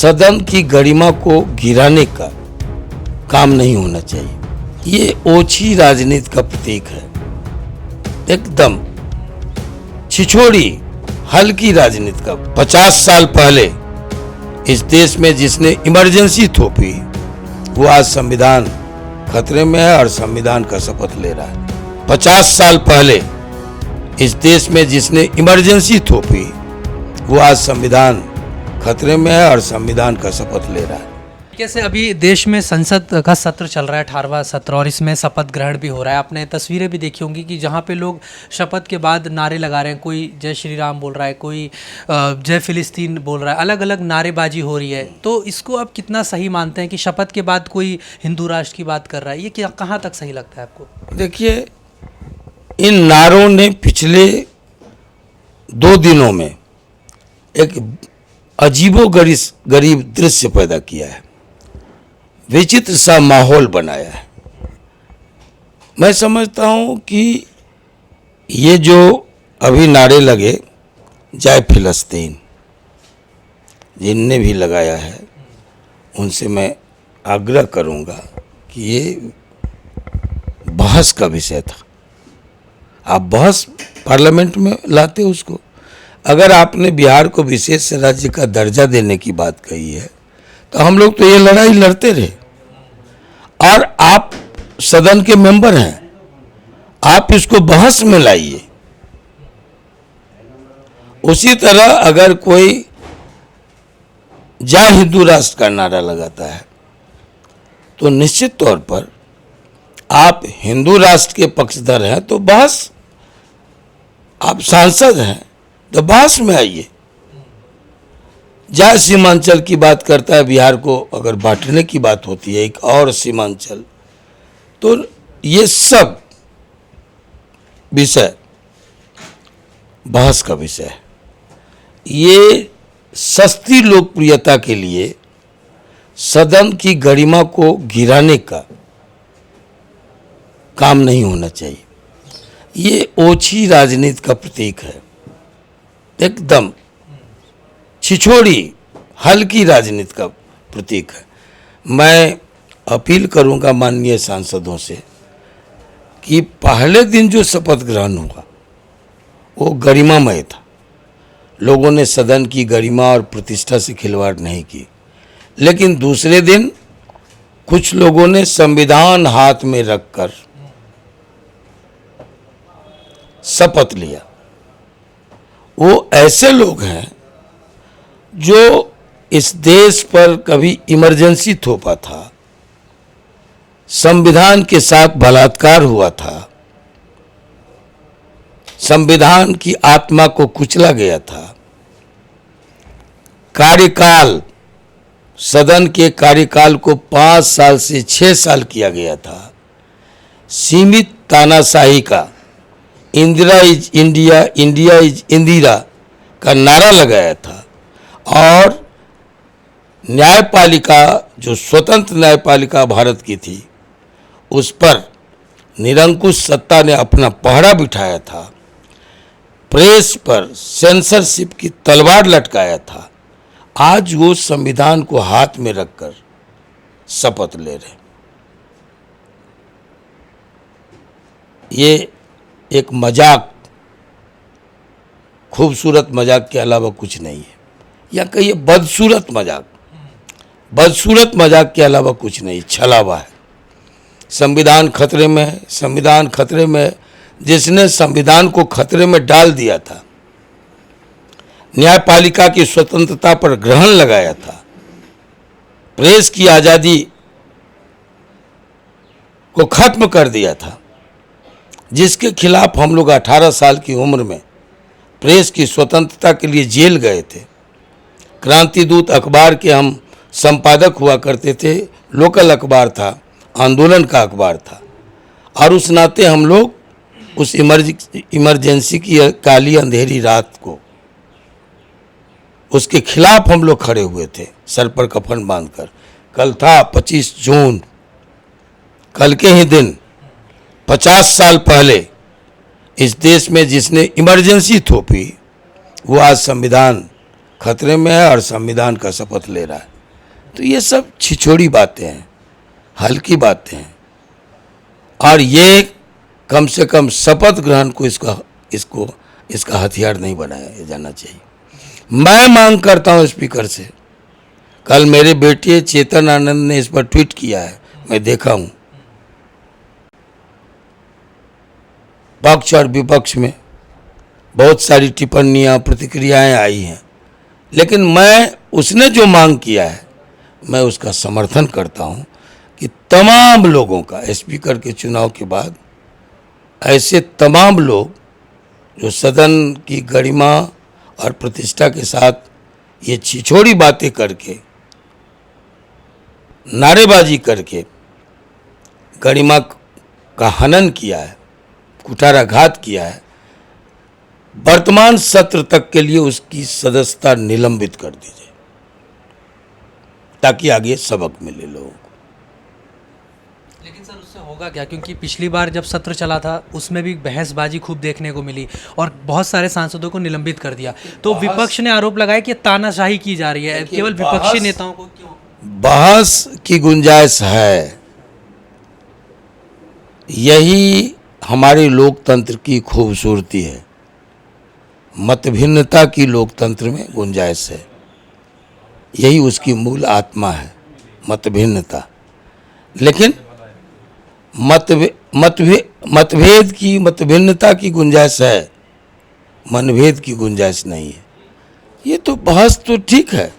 सदन की गरिमा को गिराने का काम नहीं होना चाहिए। ये ओछी राजनीति का प्रतीक है, एकदम छिछोड़ी हल्की राजनीति का। 50 साल पहले इस देश में जिसने इमरजेंसी थोपी वो आज संविधान खतरे में है और संविधान का शपथ ले रहा है। 50 साल पहले इस देश में जिसने इमरजेंसी थोपी वो आज संविधान खतरे में है और संविधान का शपथ ले रहा है। कैसे अभी देश में संसद का सत्र चल रहा है, 18वां सत्र, और इसमें शपथ ग्रहण भी हो रहा है। आपने तस्वीरें भी देखी होंगी कि जहाँ पे लोग शपथ के बाद नारे लगा रहे हैं। कोई जय श्री राम बोल रहा है, कोई जय फिलिस्तीन बोल रहा है, अलग अलग नारेबाजी हो रही है। तो इसको आप कितना सही मानते हैं कि शपथ के बाद कोई हिंदू राष्ट्र की बात कर रहा है? ये क्या, कहाँ तक सही लगता है आपको? देखिए, इन नारों ने पिछले 2 दिनों में एक अजीबोगरीब दृश्य पैदा किया है, विचित्र सा माहौल बनाया है। मैं समझता हूं कि ये जो अभी नारे लगे, जय फिलिस्तीन, जिनने भी लगाया है उनसे मैं आग्रह करूंगा कि ये बहस का विषय था। आप बहस पार्लियामेंट में लाते उसको। अगर आपने बिहार को विशेष राज्य का दर्जा देने की बात कही है तो हम लोग तो ये लड़ाई लड़ते रहे, और आप सदन के मेंबर हैं, आप इसको बहस में लाइए। उसी तरह अगर कोई जय हिंदू राष्ट्र का नारा लगाता है तो निश्चित तौर पर आप हिंदू राष्ट्र के पक्षधर हैं तो बहस, आप सांसद हैं तो बहस में आइए। जय सीमांचल की बात करता है, बिहार को अगर बांटने की बात होती है एक और सीमांचल, तो ये सब विषय बहस का विषय है। ये सस्ती लोकप्रियता के लिए सदन की गरिमा को गिराने का काम नहीं होना चाहिए। ये ओछी राजनीति का प्रतीक है, एकदम छिछोड़ी हल्की राजनीति का प्रतीक है। मैं अपील करूंगा माननीय सांसदों से कि पहले दिन जो शपथ ग्रहण हुआ वो गरिमामय था। लोगों ने सदन की गरिमा और प्रतिष्ठा से खिलवाड़ नहीं की, लेकिन दूसरे दिन कुछ लोगों ने संविधान हाथ में रखकर शपथ लिया। वो ऐसे लोग हैं जो इस देश पर कभी इमरजेंसी थोपा था, संविधान के साथ बलात्कार हुआ था, संविधान की आत्मा को कुचला गया था, कार्यकाल, सदन के कार्यकाल को 5 साल से 6 साल किया गया था, सीमित तानाशाही का, Indira is India, India is Indira का नारा लगाया था, और न्यायपालिका, जो स्वतंत्र न्यायपालिका भारत की थी, उस पर निरंकुश सत्ता ने अपना पहरा बिठाया था, प्रेस पर सेंसरशिप की तलवार लटकाया था। आज वो संविधान को हाथ में रखकर शपथ ले रहे। ये एक मजाक, खूबसूरत मजाक के अलावा कुछ नहीं है, या कहिए बदसूरत मजाक, बदसूरत मजाक के अलावा कुछ नहीं, छलावा है। संविधान खतरे में है, संविधान खतरे में है। जिसने संविधान को खतरे में डाल दिया था, न्यायपालिका की स्वतंत्रता पर ग्रहण लगाया था, प्रेस की आजादी को खत्म कर दिया था, जिसके खिलाफ हम लोग 18 साल की उम्र में प्रेस की स्वतंत्रता के लिए जेल गए थे। क्रांतिदूत अखबार के हम संपादक हुआ करते थे, लोकल अखबार था, आंदोलन का अखबार था, और उस नाते हम लोग उस इमरजेंसी की काली अंधेरी रात को उसके खिलाफ हम लोग खड़े हुए थे, सर पर कफन बांधकर। कल था 25 जून, कल के ही दिन 50 साल पहले इस देश में जिसने इमरजेंसी थोपी वो आज संविधान खतरे में है और संविधान का शपथ ले रहा है। तो ये सब छिछोड़ी बातें हैं, हल्की बातें हैं। और ये कम से कम शपथ ग्रहण को इसका हथियार नहीं बनाया जाना चाहिए। मैं मांग करता हूँ स्पीकर से, कल मेरे बेटे चेतन आनंद ने इस पर ट्वीट किया है, मैं देखा हूँ। पक्ष और विपक्ष में बहुत सारी टिप्पणियाँ प्रतिक्रियाएं आई हैं, लेकिन मैं उसने जो मांग किया है मैं उसका समर्थन करता हूँ कि तमाम लोगों का स्पीकर के चुनाव के बाद ऐसे तमाम लोग जो सदन की गरिमा और प्रतिष्ठा के साथ ये छिछोड़ी बातें करके, नारेबाजी करके गरिमा का हनन किया है, कुठाराघात किया है, वर्तमान सत्र तक के लिए उसकी सदस्यता निलंबित कर दी जाए ताकि आगे सबक मिले लोगों को। लेकिन सर उससे होगा क्या, क्योंकि पिछली बार जब सत्र चला था उसमें भी बहसबाजी खूब देखने को मिली और बहुत सारे सांसदों को निलंबित कर दिया। तो विपक्ष ने आरोप लगाया कि तानाशाही की जा रही है, केवल विपक्षी नेताओं को क्यों? बहस की गुंजाइश है, यही हमारे लोकतंत्र की खूबसूरती है। मतभिन्नता की लोकतंत्र में गुंजाइश है, यही उसकी मूल आत्मा है, मतभिन्नता। लेकिन मतभिन्नता की गुंजाइश है, मनभेद की गुंजाइश नहीं है। ये तो बहस तो ठीक है,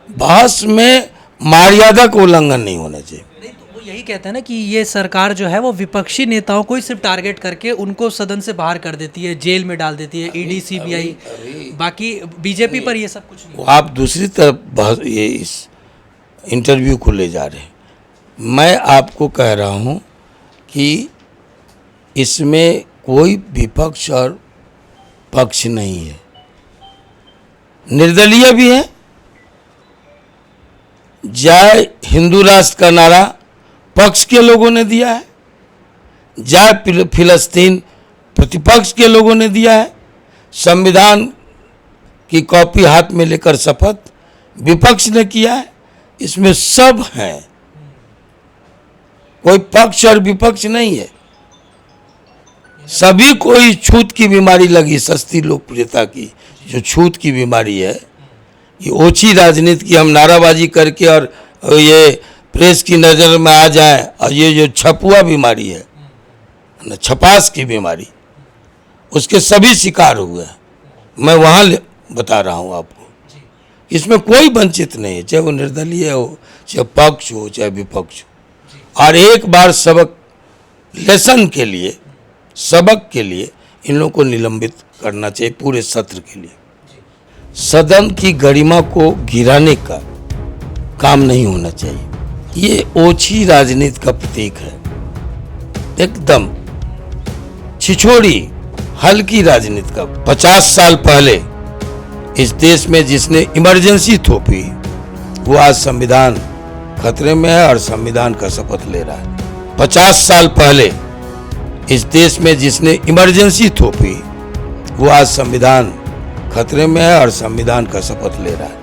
बहस में मर्यादा का उल्लंघन नहीं होना चाहिए। नहीं तो वो यही कहते हैं ना कि ये सरकार जो है वो विपक्षी नेताओं को ही सिर्फ टारगेट करके उनको सदन से बाहर कर देती है, जेल में डाल देती है, ईडी सीबीआई, बाकी बीजेपी पर ये सब कुछ नहीं। आप दूसरी तरफ ये इस इंटरव्यू को ले जा रहे हैं। मैं आपको कह रहा हूँ कि इसमें कोई विपक्ष और पक्ष नहीं है, निर्दलीय भी है। जय हिंदू राष्ट्र का नारा पक्ष के लोगों ने दिया है, जय फिलिस्तीन प्रतिपक्ष के लोगों ने दिया है, संविधान की कॉपी हाथ में लेकर शपथ विपक्ष ने किया है। इसमें सब हैं, कोई पक्ष और विपक्ष नहीं है। सभी कोई छूत की बीमारी लगी, सस्ती लोकप्रियता की जो छूत की बीमारी है, ये ओछी राजनीति की, हम नाराबाजी करके और ये प्रेस की नज़र में आ जाएं, और ये जो छपुआ बीमारी है ना, छपास की बीमारी, उसके सभी शिकार हुए हैं। मैं वहाँ बता रहा हूँ आपको, इसमें कोई वंचित नहीं है, चाहे वो निर्दलीय हो, चाहे पक्ष हो, चाहे विपक्ष हो। और एक बार सबक लेसन के लिए, सबक के लिए इन लोगों को निलंबित करना चाहिए पूरे सत्र के लिए। सदन की गरिमा को गिराने का काम नहीं होना चाहिए। ये ओछी राजनीति का प्रतीक है, एकदम छिछोड़ी हल्की राजनीति का। 50 साल पहले इस देश में जिसने इमरजेंसी थोपी, वो आज संविधान खतरे में है और संविधान का शपथ ले रहा है। 50 साल पहले इस देश में जिसने इमरजेंसी थोपी, वो आज संविधान खतरे में है और संविधान का शपथ ले रहा है।